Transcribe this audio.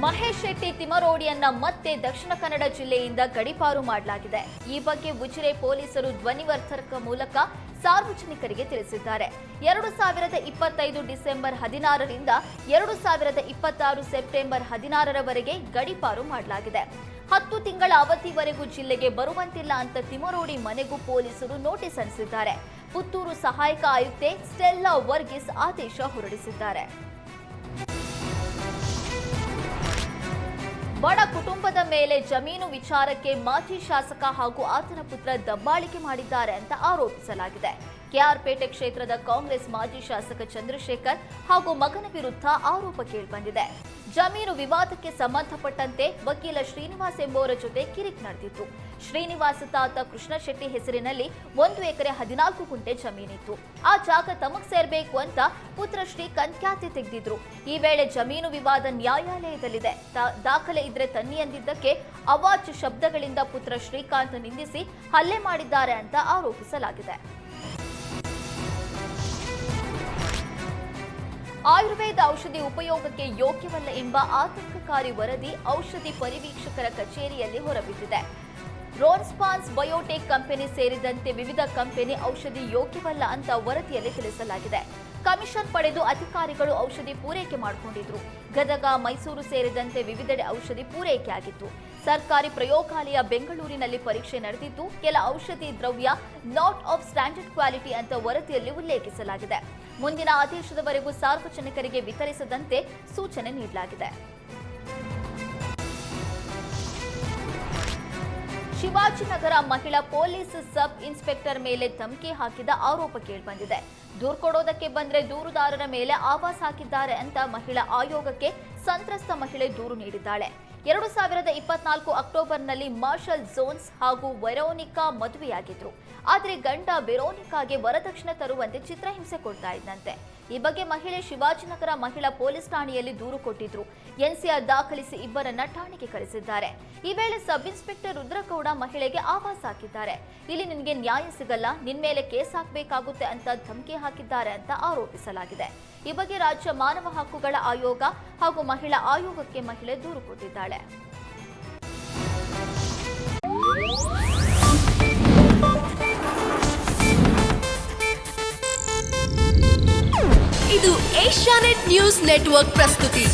ಮಹೇಶ್ ಶೆಟ್ಟಿ ತಿಮರೋಡಿಯನ್ನ ಮತ್ತೆ ದಕ್ಷಿಣ ಕನ್ನಡ ಜಿಲ್ಲೆಯಿಂದ ಗಡೀಪಾರು ಮಾಡಲಾಗಿದೆ. ಈ ಬಗ್ಗೆ ಉಜಿರೆ ಪೊಲೀಸರು ಧ್ವನಿವರ್ಧಕ ಮೂಲಕ ಸಾರ್ವಜನಿಕರಿಗೆ ತಿಳಿಸಿದ್ದಾರೆ. 2025 ಡಿಸೆಂಬರ್ 16ರಿಂದ 2026 ಸೆಪ್ಟೆಂಬರ್ 16ರವರೆಗೆ ಗಡೀಪಾರು ಮಾಡಲಾಗಿದೆ. 10 ತಿಂಗಳ ಅವಧಿವರೆಗೂ ಜಿಲ್ಲೆಗೆ ಬರುವಂತಿಲ್ಲ ಅಂತ ತಿಮರೋಡಿ ಮನೆಗೂ ಪೊಲೀಸರು ನೋಟಿಸ್ ಅಂಟಿಸಿದ್ದಾರೆ. ಪುತ್ತೂರು ಸಹಾಯಕ ಆಯುಕ್ತೆ ಸ್ಟೆಲ್ಲಾ ವರ್ಗೀಸ್ ಆದೇಶ ಹೊರಡಿಸಿದ್ದಾರೆ. ಬಡ ಕುಟುಂಬದ ಮೇಲೆ ಜಮೀನು ವಿಚಾರಕ್ಕೆ ಮಾಜಿ ಶಾಸಕ ಹಾಗೂ ಆತನ ಪುತ್ರ ದಬ್ಬಾಳಿಕೆ ಮಾಡಿದ್ದಾರೆ ಅಂತ ಆರೋಪಿಸಲಾಗಿದೆ. ಕೆಆರ್ಪೇಟೆ ಕ್ಷೇತ್ರದ ಕಾಂಗ್ರೆಸ್ ಮಾಜಿ ಶಾಸಕ ಚಂದ್ರಶೇಖರ್ ಹಾಗೂ ಮಗನ ವಿರುದ್ಧ ಆರೋಪ ಕೇಳಿಬಂದಿದೆ. ಜಮೀನು ವಿವಾದಕ್ಕೆ ಸಂಬಂಧಪಟ್ಟಂತೆ ವಕೀಲ ಶ್ರೀನಿವಾಸ್ ಎಂಬುವರ ಜೊತೆ ಕಿರಿಕ್ ನಡೆದಿತ್ತು. ಶ್ರೀನಿವಾಸ ತಾತ ಕೃಷ್ಣ ಶೆಟ್ಟಿ ಹೆಸರಿನಲ್ಲಿ 1 ಎಕರೆ 14 ಗುಂಟೆ ಜಮೀನಿತ್ತು. ಆ ಜಾಗ ತಮಗ್ ಸೇರ್ಬೇಕು ಅಂತ ಪುತ್ರ ಶ್ರೀಕಾಂತ್ ಖ್ಯಾತಿ ತೆಗೆದಿದ್ರು. ಈ ವೇಳೆ ಜಮೀನು ವಿವಾದ ನ್ಯಾಯಾಲಯದಲ್ಲಿದೆ, ದಾಖಲೆ ಇದ್ರೆ ತನ್ನಿ ಅಂದಿದ್ದಕ್ಕೆ ಅವಾಚ್ಯ ಶಬ್ದಗಳಿಂದ ಪುತ್ರ ಶ್ರೀಕಾಂತ್ ನಿಂದಿಸಿ ಹಲ್ಲೆ ಮಾಡಿದ್ದಾರೆ ಅಂತ ಆರೋಪಿಸಲಾಗಿದೆ. ಆಯುರ್ವೇದ ಔಷಧಿ ಉಪಯೋಗಕ್ಕೆ ಯೋಗ್ಯವಲ್ಲ ಎಂಬ ಆತಂಕಕಾರಿ ವರದಿ ಔಷಧಿ ಪರಿವೀಕ್ಷಕರ ಕಚೇರಿಯಲ್ಲಿ ಹೊರಬಿದ್ದಿದೆ. ರೋನ್ಸ್ಪಾನ್ಸ್ ಬಯೋಟೆಕ್ ಕಂಪನಿ ಸೇರಿದಂತೆ ವಿವಿಧ ಕಂಪನಿ ಔಷಧಿ ಯೋಗ್ಯವಲ್ಲ ಅಂತ ವರದಿಯಲ್ಲಿ ತಿಳಿಸಲಾಗಿದೆ. ಕಮಿಷನ್ ಪಡೆದು ಅಧಿಕಾರಿಗಳು ಔಷಧಿ ಪೂರೈಕೆ ಮಾಡಿಕೊಂಡಿದ್ರು. ಗದಗ, ಮೈಸೂರು ಸೇರಿದಂತೆ ವಿವಿಧೆಡೆ ಔಷಧಿ ಪೂರೈಕೆಯಾಗಿತ್ತು. ಸರ್ಕಾರಿ ಪ್ರಯೋಗಾಲಯ ಬೆಂಗಳೂರಿನಲ್ಲಿ ಪರೀಕ್ಷೆ ನಡೆದಿದ್ದು ಕೆಲ ಔಷಧಿ ದ್ರವ್ಯ ನಾಟ್ ಆಫ್ ಸ್ಟ್ಯಾಂಡರ್ಡ್ ಕ್ವಾಲಿಟಿ ಅಂತ ವರದಿಯಲ್ಲಿ ಉಲ್ಲೇಖಿಸಲಾಗಿದೆ. ಮುಂದಿನ ಆದೇಶದವರೆಗೂ ಸಾರ್ವಜನಿಕರಿಗೆ ವಿತರಿಸದಂತೆ ಸೂಚನೆ ನೀಡಲಾಗಿದೆ. ಶಿವಾಜಿನಗರ ಮಹಿಳಾ ಪೊಲೀಸ್ ಸಬ್ ಇನ್ಸ್ಪೆಕ್ಟರ್ ಮೇಲೆ ಧಮಕಿ ಹಾಕಿದ ಆರೋಪ ಕೇಳಿಬಂದಿದೆ. ದೂರು ಕೊಡೋದಕ್ಕೆ ಬಂದ್ರೆ ದೂರುದಾರರ ಮೇಲೆ ಆವಾಸ್ ಹಾಕಿದ್ದಾರೆ ಅಂತ ಮಹಿಳಾ ಆಯೋಗಕ್ಕೆ ಸಂತ್ರಸ್ತ ಮಹಿಳೆ ದೂರು ನೀಡಿದ್ದಾಳೆ. 2024 ಅಕ್ಟೋಬರ್ನಲ್ಲಿ ಮಾರ್ಷಲ್ ಜೋನ್ಸ್ ಹಾಗೂ ವೆರೋನಿಕಾ ಮದುವೆಯಾಗಿದ್ರು. ಆದರೆ ಗಂಡ ವೆರೋನಿಕಾಗೆ ವರದಕ್ಷಿಣೆ ತರುವಂತೆ ಚಿತ್ರಹಿಂಸೆ ಕೊಡ್ತಾ ಇದ್ದಂತೆ. ಈ ಬಗ್ಗೆ ಮಹಿಳೆ ಶಿವಾಜಿನಗರ ಮಹಿಳಾ ಪೊಲೀಸ್ ಠಾಣೆಯಲ್ಲಿ ದೂರು ಕೊಟ್ಟಿದ್ರು. ಎನ್ಸಿಆರ್ ದಾಖಲಿಸಿ ಇಬ್ಬರನ್ನ ಠಾಣೆಗೆ ಕರೆಸಿದ್ದಾರೆ. ಈ ವೇಳೆ ಸಬ್ ಇನ್ಸ್ಪೆಕ್ಟರ್ ರುದ್ರಗೌಡ ಮಹಿಳೆಗೆ ಆವಾಸ್ ಹಾಕಿದ್ದಾರೆ. ಇಲ್ಲಿ ನಿನಗೆ ನ್ಯಾಯ ಸಿಗಲ್ಲ, ನಿನ್ ಮೇಲೆ ಕೇಸ್ ಹಾಕಬೇಕಾಗುತ್ತೆ ಅಂತ ಧಮಕಿ ಹಾಕಿದ್ದಾರೆ ಅಂತ ಆರೋಪಿಸಲಾಗಿದೆ. ಈ ಬಗ್ಗೆ ರಾಜ್ಯ ಮಾನವ ಹಕ್ಕುಗಳ ಆಯೋಗ ಹಾಗೂ ಮಹಿಳಾ ಆಯೋಗಕ್ಕೆ ಮಹಿಳೆ ದೂರು ಕೊಟ್ಟಿದ್ದಾಳೆ. ಇದು ಏಷ್ಯಾನೆಟ್ ನ್ಯೂಸ್ ನೆಟ್ವರ್ಕ್ ಪ್ರಸ್ತುತಿ.